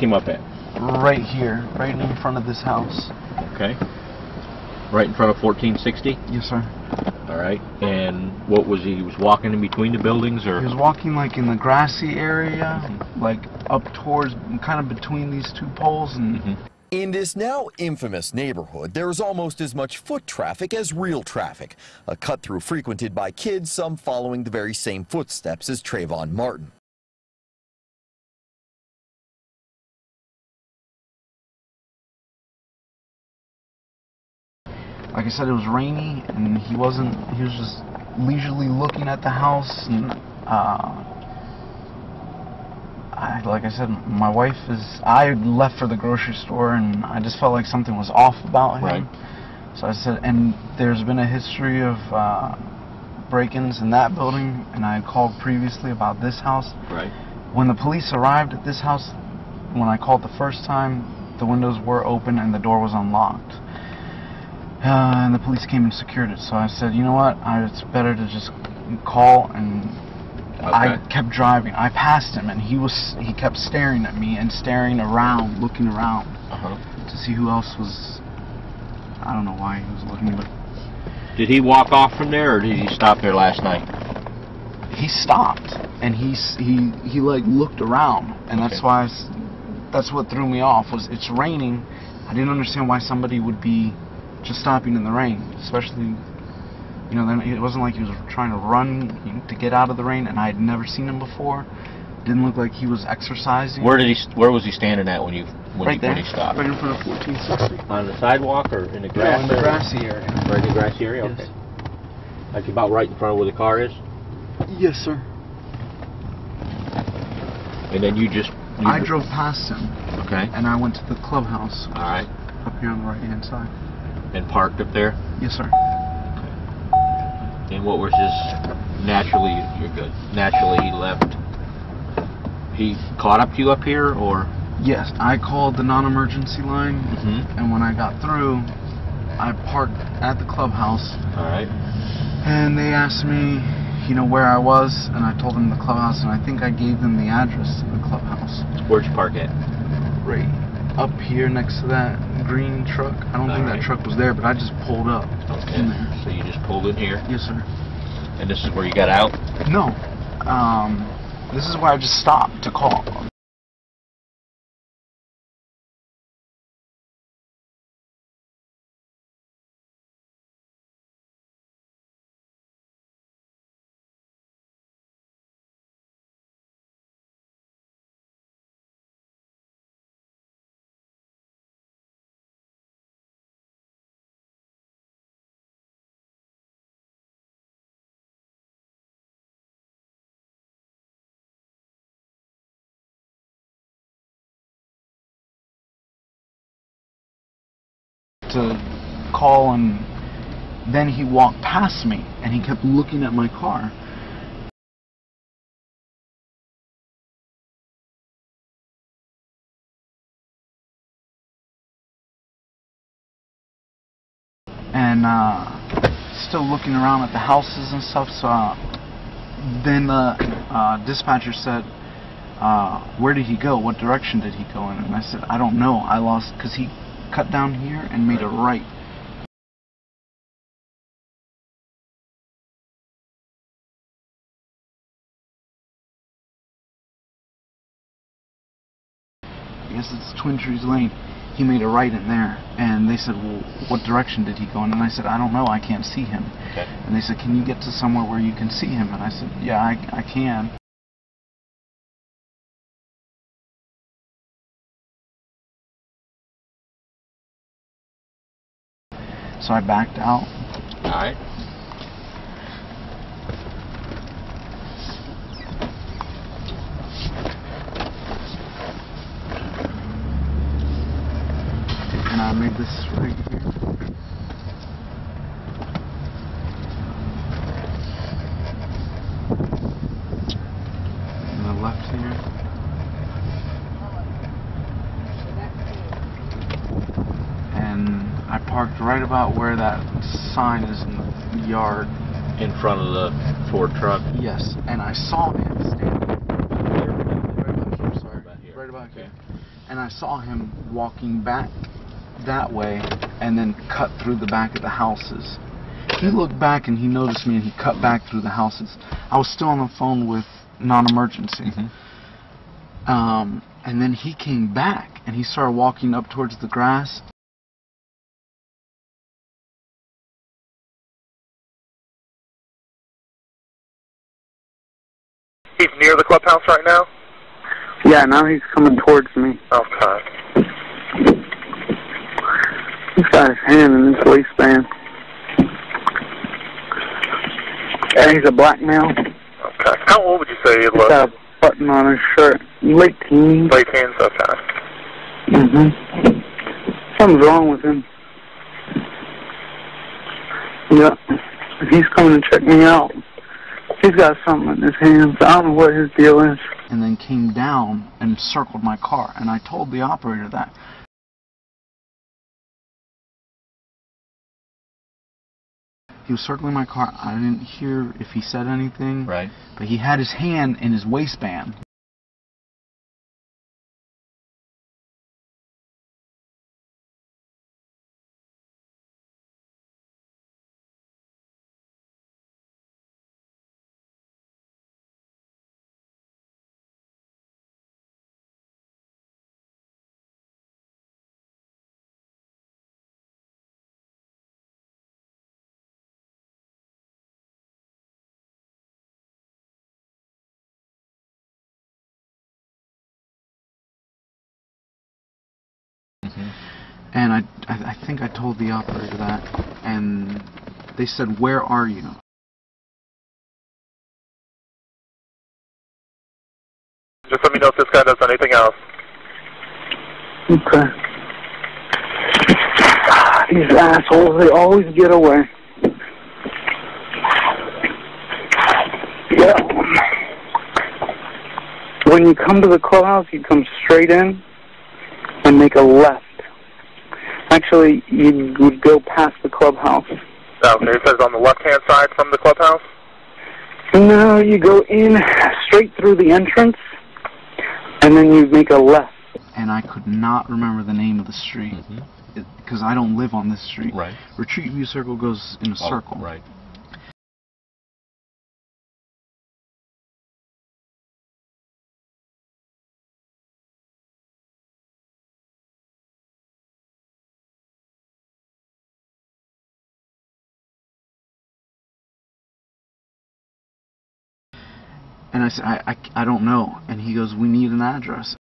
pick him up at? Right here, right in front of this house. Okay. Right in front of 1460? Yes, sir. All right. And what was he? He was walking in between the buildings, or? He was walking like in the grassy area, like up towards, kind of between these two poles. And In this now infamous neighborhood, there is almost as much foot traffic as real traffic. A cut-through frequented by kids, some following the very same footsteps as Trayvon Martin. Like I said, it was rainy, and he was just leisurely looking at the house, and like I said, my wife I left for the grocery store, and I just felt like something was off about him. Right. So I said, and there's been a history of break-ins in that building, and I had called previously about this house. Right. When the police arrived at this house, when I called the first time, the windows were open and the door was unlocked. And the police came and secured it. So I said, you know what, it's better to just call. And I kept driving. I passed him, and he kept staring at me and staring around, looking around to see who else was. I don't know why he was looking, but did he walk off from there, or did he stop there last night? He stopped, and he like looked around, and that's why that's what threw me off. Was it's raining. I didn't understand why somebody would be just stopping in the rain, especially, you know, then it wasn't like he was trying to run to get out of the rain, and I had never seen him before. Didn't look like he was exercising. Where was he standing at when he stopped? Right in front of 1460. On the sidewalk or in the grass? No, in the grassy area. Right in the grassy area? Yes. Okay. Like about right in front of where the car is? Yes, sir. And then I drove past him. Okay. And I went to the clubhouse. All right. Up here on the right-hand side. And parked up there? Yes, sir. Okay. And what was his, naturally, you're good, naturally he left. He caught up to you up here, or? Yes, I called the non-emergency line, and when I got through, I parked at the clubhouse. All right. And they asked me, you know, where I was, and I told them the clubhouse, and I think I gave them the address to the clubhouse. Where'd you park at? Right up here next to that green truck. I don't think that truck was there, but I just pulled up in there. So you just pulled in here? Yes, sir. And this is where you got out? No. This is where I just stopped to call. To call, and then he walked past me and he kept looking at my car. And still looking around at the houses and stuff. So then the dispatcher said, where did he go? What direction did he go in? And I said, I don't know. I lost, because he cut down here and made a right. I guess it's Twin Trees Lane. He made a right in there, and they said, well, what direction did he go in? And I said, I don't know, I can't see him. Okay. And they said, can you get to somewhere where you can see him? And I said, yeah, I can. So I backed out. All right. And I made this right here. And I left here. And I parked right about where that sign is in the yard. In front of the Ford truck? Yes, and I saw him standing right about here, sorry. Right about here. and I saw him walking back that way and then cut through the back of the houses. He looked back and he noticed me and he cut back through the houses. I was still on the phone with non-emergency. And then he came back and he started walking up towards the grass. He's near the clubhouse right now? Yeah, now he's coming towards me. Okay. He's got his hand in his waistband. Yeah, he's a black male. Okay. How old would you say he He's looks? got a button on his shirt. Late teens. Late teens? Okay. Something's wrong with him. Yeah. He's coming to check me out. He's got something in his hands. I don't know what his deal is. And then came down and circled my car. And I told the operator that. He was circling my car. I didn't hear if he said anything. Right. But he had his hand in his waistband. And I think I told the operator that, and they said, "Where are you?" Just let me know if this guy does anything else. Okay. These assholes, they always get away. Yeah. When you come to the clubhouse, you come straight in and make a left. Actually, you would go past the clubhouse. Okay, it says on the left-hand side from the clubhouse? No, you go in straight through the entrance, and then you make a left. And I could not remember the name of the street, because I don't live on this street. Right. Retreat View Circle goes in a circle. Right. And I said, I don't know. And he goes, "We need an address."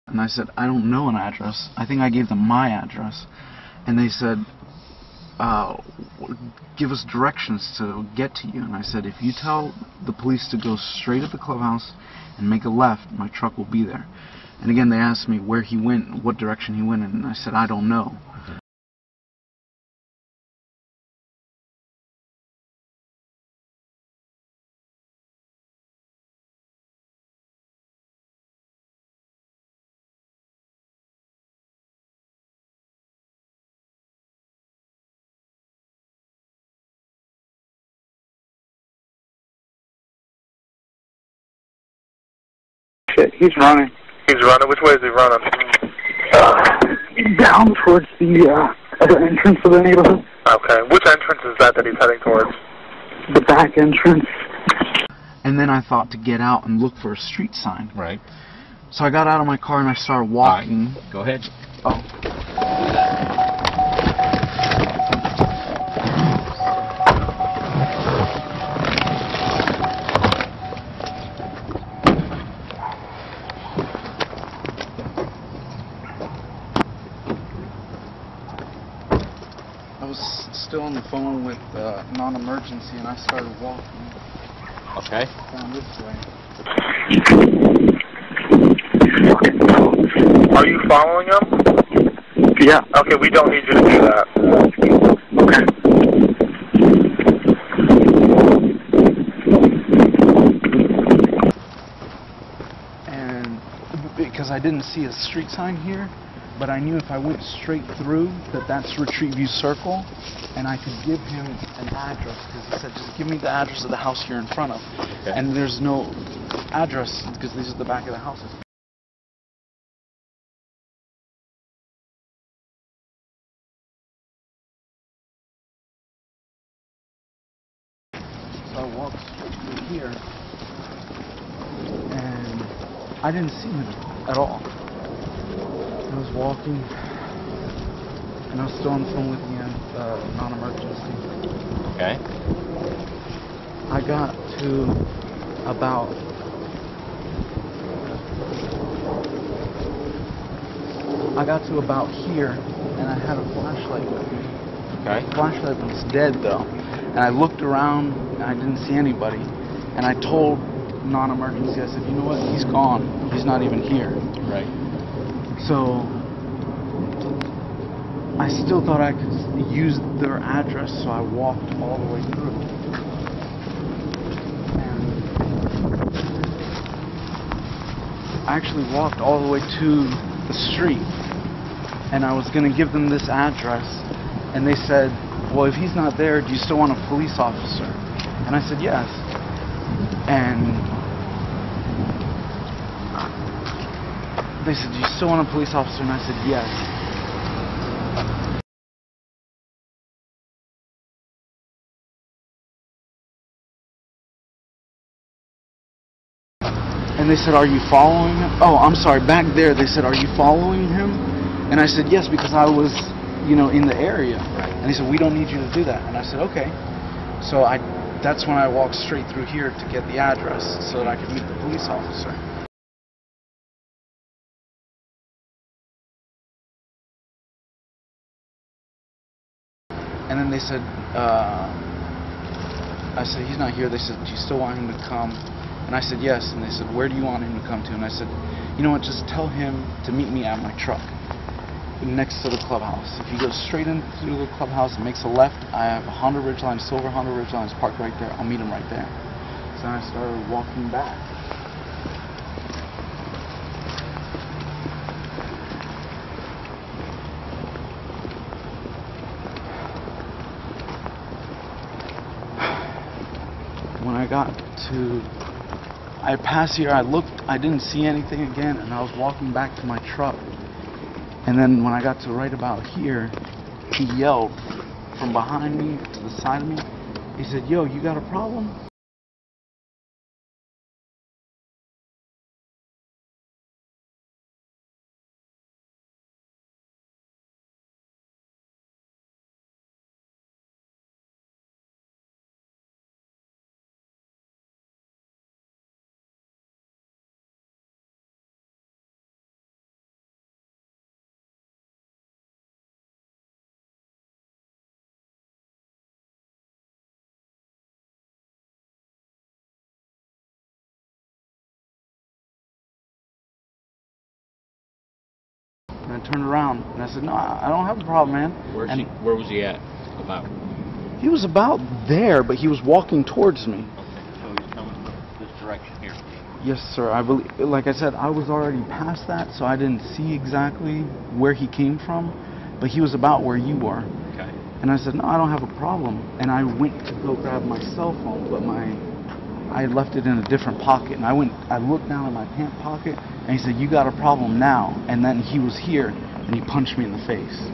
And I said, "I don't know an address." I think I gave them my address. And they said, "Give us directions to get to you." And I said, "If you tell the police to go straight at the clubhouse and make a left, my truck will be there." And again, they asked me where he went, what direction he went, and I said, "I don't know." Shit, he's running. He's running? Which way is he running? Down towards the other entrance of the neighborhood. Okay. Which entrance is that he's heading towards? The back entrance. And then I thought to get out and look for a street sign. Right. So I got out of my car and I started walking. Right. Go ahead. Oh. I was still on the phone with non-emergency and I started walking Okay. down this way. Are you following him? Yeah. Okay, we don't need you to do that. Okay. And because I didn't see a street sign here, but I knew if I went straight through, that's Retreat View Circle, and I could give him an address, because he said, just give me the address of the house you're in front of. Okay. And there's no address, because these are the back of the houses. So I walked straight through here, and I didn't see him at all. I was walking, and I was still on the phone with the non-emergency. Okay. I got to about here, and I had a flashlight with me. Okay. The flashlight was dead though, and I looked around and I didn't see anybody, and I told non-emergency, I said, you know what, he's gone, he's not even here. Right. So I still thought I could use their address, so I walked all the way through. And I actually walked all the way to the street, and I was going to give them this address, and they said, well, if he's not there, do you still want a police officer? And I said, yes. And they said, do you still want a police officer? And I said, yes. And they said, are you following him? Oh, I'm sorry, back there they said, are you following him? And I said, yes, because I was, in the area. And they said, we don't need you to do that. And I said, okay. So that's when I walked straight through here to get the address so that I could meet the police officer. And then they said, I said, he's not here. They said, do you still want him to come? And I said, yes. And they said, where do you want him to come to? And I said, you know what, just tell him to meet me at my truck next to the clubhouse. If he goes straight into the clubhouse and makes a left, I have a Honda Ridgeline, silver Honda Ridgeline parked right there. I'll meet him right there. So I started walking back. When I got to, I passed here, I looked, I didn't see anything again, and I was walking back to my truck. And then when I got to right about here, he yelled from behind me to the side of me. He said, yo, you got a problem? And I turned around and I said, no, I don't have a problem, man. Where was he at? About? He was about there, but he was walking towards me. Okay, so he's coming this direction here. Yes, sir. I believe, like I said, I was already past that, so I didn't see exactly where he came from, but he was about where you were. Okay. And I said, no, I don't have a problem. And I went to go grab my cell phone, but I had left it in a different pocket. And I looked down in my pant pocket, and he said, you got a problem now. And then he was here, and he punched me in the face.